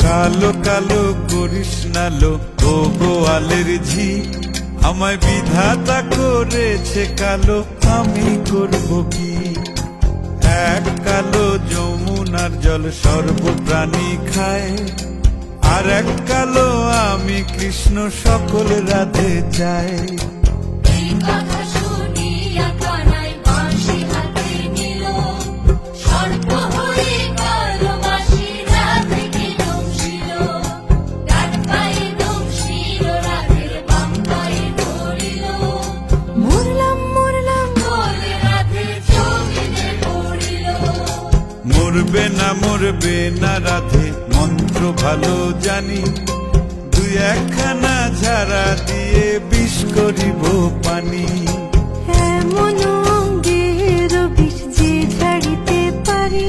কালো কালো করিস না লো ও গোয়ালের ঝি, আমায় বিধাতা করেছে কালো, আমি করব কি? এক কালো যমুনার জল সর্বপ্রাণী খায়, আর এক কালো আমি কৃষ্ণ সকল রাধে চাই। মরবে না রাধে মন্ত্র ভালো জানি, দুই একখানা ঝাড়া দিয়ে বিষ করিব পানি। এমন অঙ্গের বিষ যে ঝাড়িতে পারে